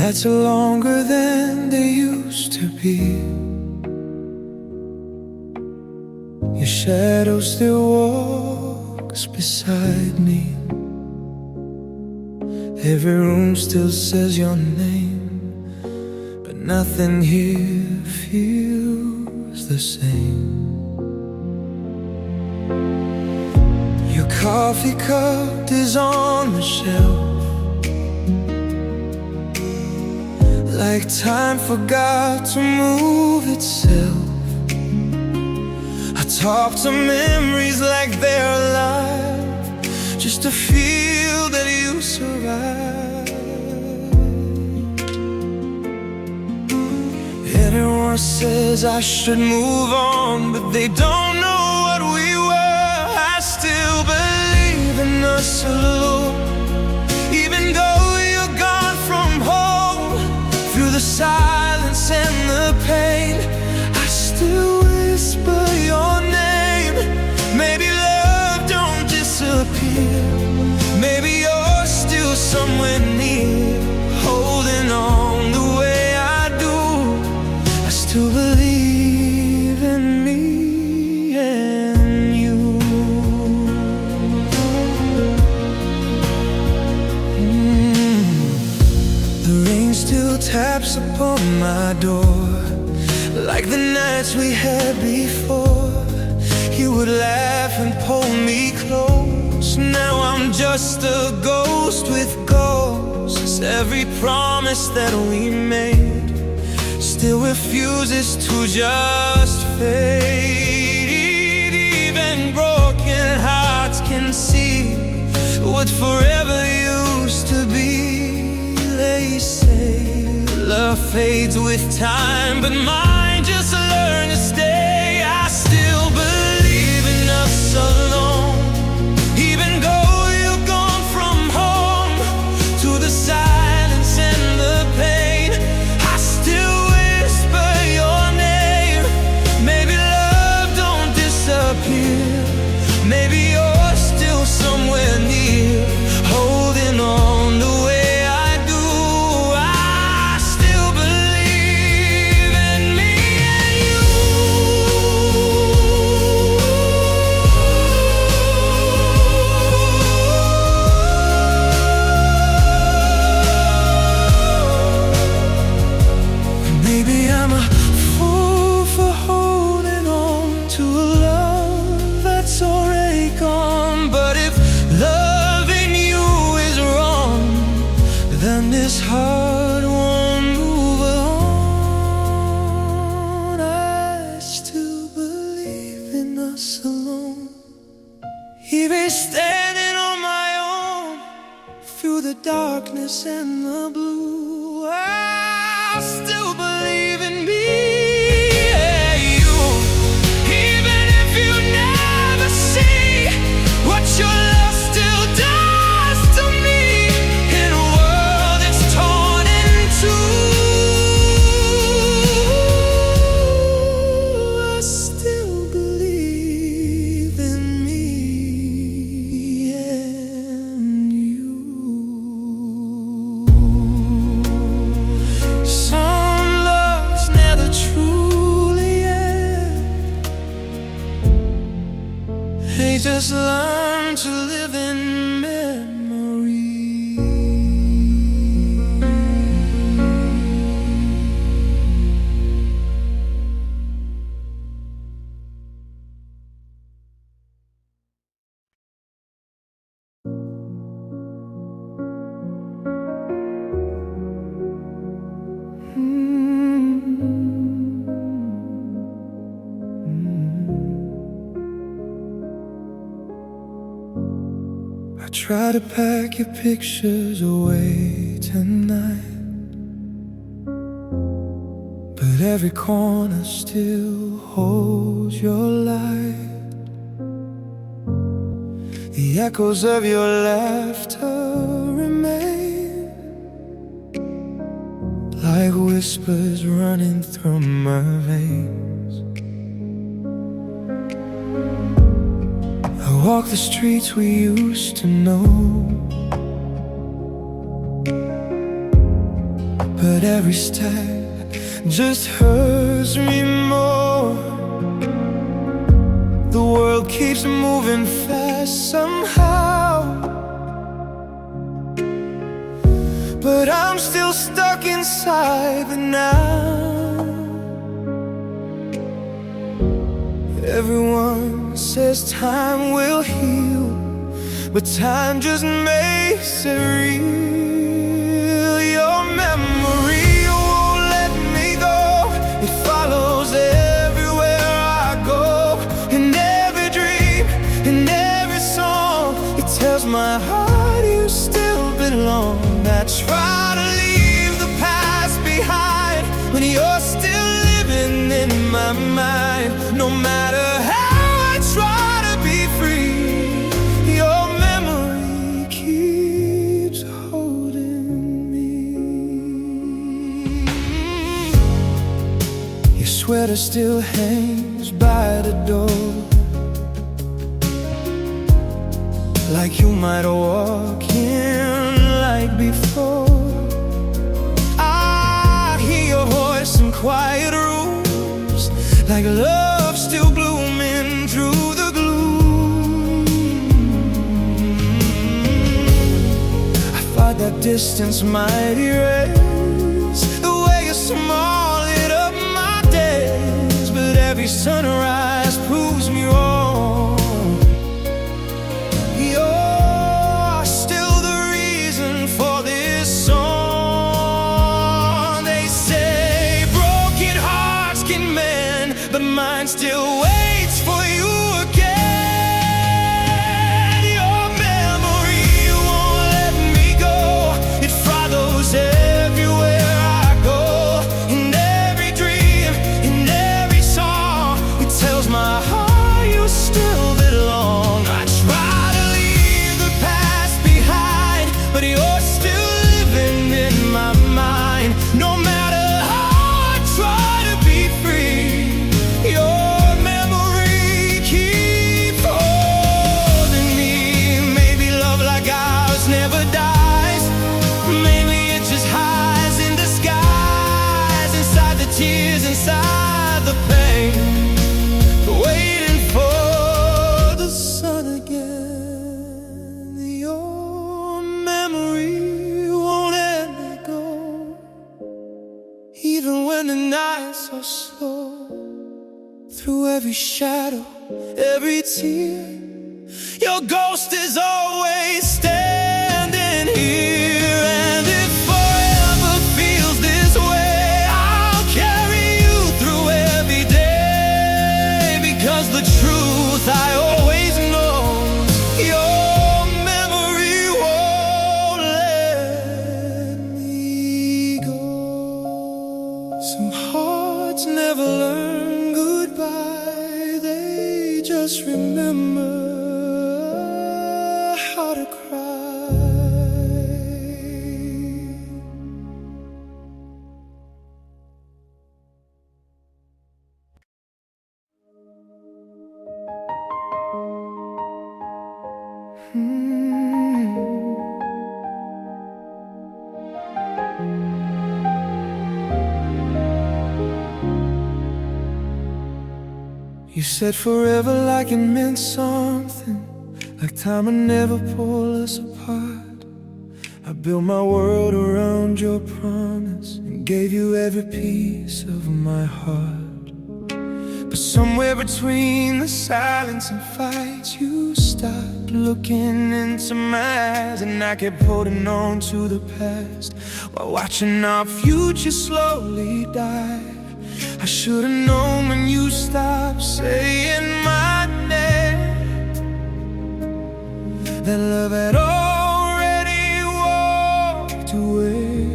nights are longer than they used to be. Your shadow still walks beside me. Every room still says your name, but nothing here feels the same. Your coffee cup is on the shelf, like time forgot to move itself. I talk to memories like they're alive, just to feel that you survive. Everyone says I should move on, but they don't know what we were. I still believe in us alone, even though you're gone from home. Through the silence and the pain, I still whisper your name. Maybe love don't disappear, maybe you're still somewhere near, holding on the way I do. I still believe in me and you. The rain still taps upon my door, like the nights we had before. You would laugh and pull me close. Now I'm just a ghost with ghosts. Every promise that we made still refuses to just fade. Even broken hearts can see what forever used to be. They say love fades with time, but mine just learned to stay. I still believe in us alone, even though you're gone from home. To the silence and the pain, I still whisper your name. Maybe love don't disappear, maybe you're still somewhere near, holding on the way I do. I still believe in me and you. Maybe I'm a fool for holding on to a love that's already gone. But if loving you is wrong, then this heart won't move on. I still believe in us alone, even standing on my own through the darkness and the blue. I still believe in me and you, even if you never see what your love still does to me. In a world that's torn in two, I still believe in me and you. Some loves never truly end, they just learn to live in memory. I try to pack your pictures away tonight, but every corner still holds your light. The echoes of your laughter remain, like whispers running through my veins. I walk the streets we used to know, but every step just hurts me more. The world keeps moving fast somehow, but I'm still stuck inside the now. Everyone says time will heal, but time just makes it real. Your memory won't let me go. It follows everywhere I go. In every dream, in every song, it tells my heart you still belong. I try to leave the past behind, when you're still living in my mind. No matter how I try to be free, your memory keeps holding me. Your sweater still hangs by the door, like you might walk in like before. I hear your voice in quiet rooms, like love still blooming through the gloom. I thought that distance might erase the way you smile lit up my days, but every sunrise proves me wrong. You're still the reason for this song. They say broken hearts can mend, but mine still waits for you again. Your memory won't let me go. It follows everywhere I go. In every dream, in every song, it tells my heart you still belong. I try to leave the past behind, but you're still living in my mind. No matter how I try to be free, your memory keeps holding me. Maybe love like ours never dies. Maybe it just hides in disguise, inside the tears, inside the pain, waiting for the sun again. Your memory won't let me go, even when the nights are slow. Through every shadow, every tear, your ghost is always standing here. And if forever feels this way, I'll carry you through every day, because the truth I always know, your memory won't let me go. Some hearts never learn goodbye, they just remember how to cry. You said forever like it meant something, like time would never pull us apart. I built my world around your promise and gave you every piece of my heart. But somewhere between the silence and fights, you stopped looking into my eyes, and I kept holding on to the past while watching our future slowly die. I should've known when you stopped saying my name that love had already walked away.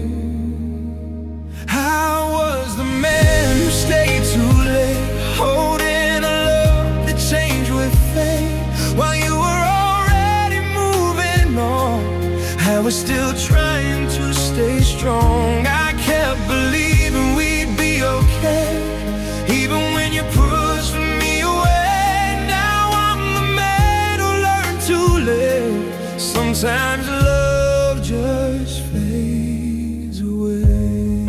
I was the man who stayed too late, holding a love that changed with fate, while you were already moving on. I was still trying to stay strong. I kept believing we'd be okay, even when you pushed me away. Now I'm the man who learned to live. Sometimes love just fades away.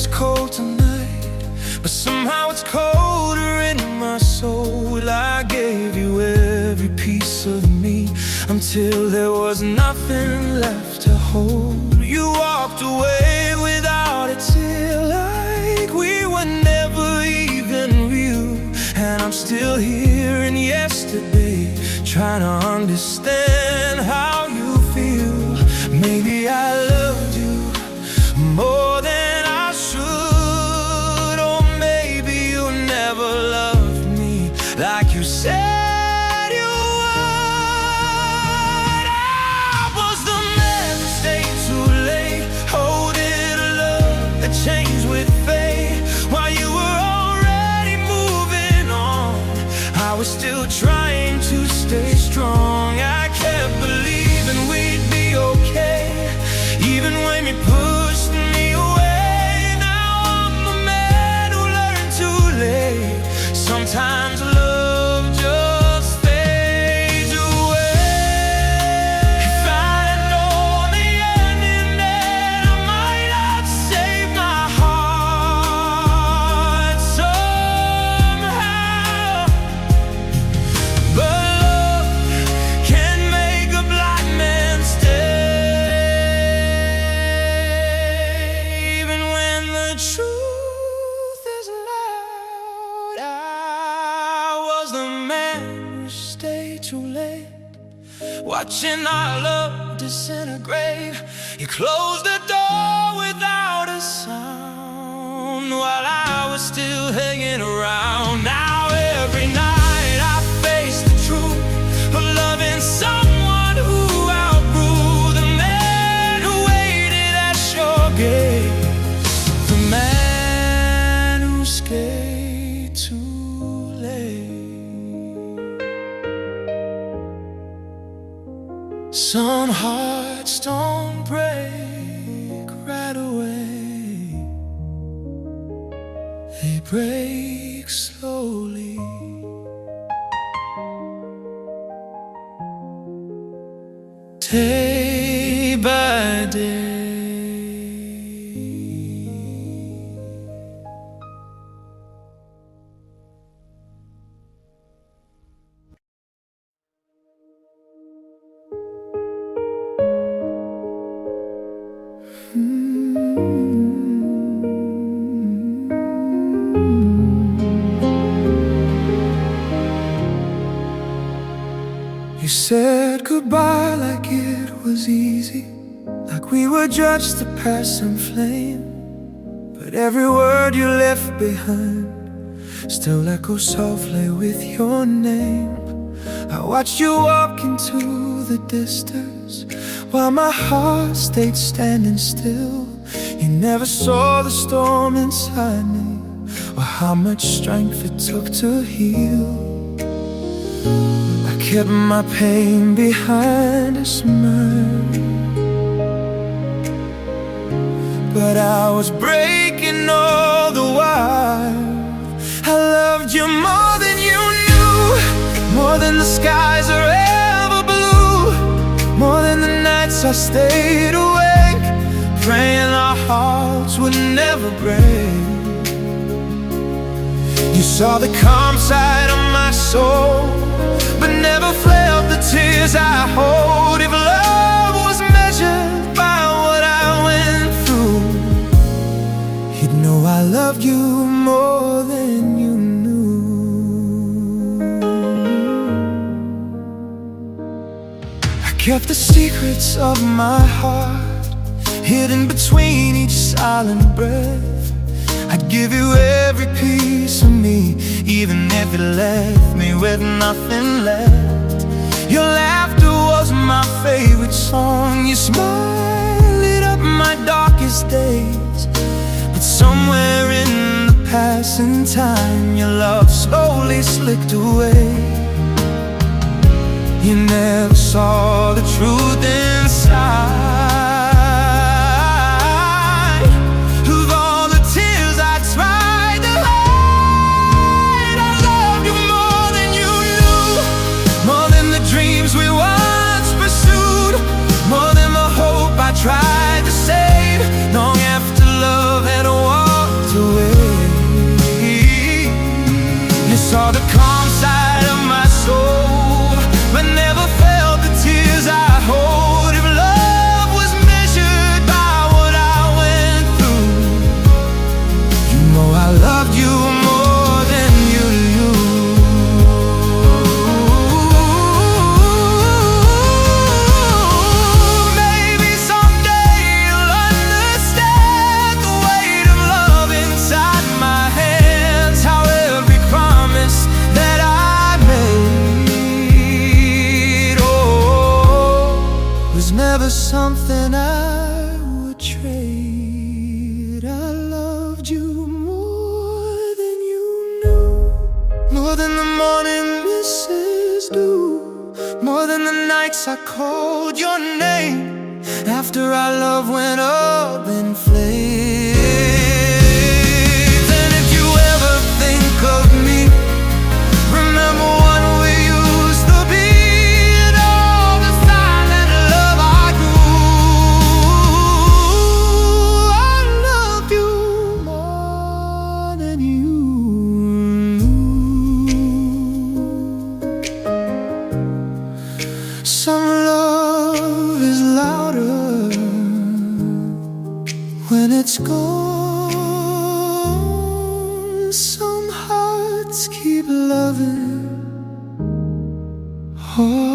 is cold tonight, but somehow it's colder in my soul. I gave you every piece of me until there was nothing left to hold. You walked away without a tear, like we were never even real. And I'm still here in yesterday, trying to understand how you feel. Maybe I loved you more than I should, or maybe you never loved me like you said you would. I was the man who stayed too late, holding a love that changed with fate, while you were already moving on. I was still trying to stay strong. I kept believing we'd be okay, even when you pushed me away. Now I'm the man who learned too late. Sometimes love just fades away. If I'd known the ending, then I might have saved my heart somehow. But love can make a blind man stay, even when the truth is loud. I was the man who stayed too late, watching our love disintegrate. You closed the door without a sound, while I was still hanging around. Now every night I face the truth of loving someone who outgrew the man who waited at your gate, the man who stayed too late. Some hearts don't break right away, they break slowly. Day by day. You said goodbye like it was easy, like we were just a passing flame. But every word you left behind still echoes softly with your name. I watched you walk into the distance while my heart stayed standing still. You never saw the storm inside me, or how much strength it took to heal. I kept my pain behind a smile, but I was breaking all the while. I loved you more than you knew, more than the skies are ever blue, more than the nights I stayed awake, praying our hearts would never break. You saw the calm side of my soul, but never felt the tears I hold. If love was measured by what I went through, you'd know I loved you more than you knew. I kept the secrets of my heart hidden between each silent breath. I'd give you every piece of me, even if it left me with nothing left. Your laughter was my favorite song. Your smile lit up my darkest days. But somewhere in the passing time, your love slowly slipped away. You never saw the truth inside tried to save long after love had won. Saw the calm side of my soul, but never felt the tears I hold. If love was measured by what I went through, you know I loved you more than you knew. Maybe someday you'll understand the weight of love inside my hands, how every promise that I made, was never something I would trade. I loved you more than you knew, more than the morning misses do, more than the nights I called your name after our love went up in flames. And if you ever think of me, remember what we used to be, and all the silent love I grew. I love you more than you knew. Some love is louder when it's gone. Some hearts keep loving. Oh.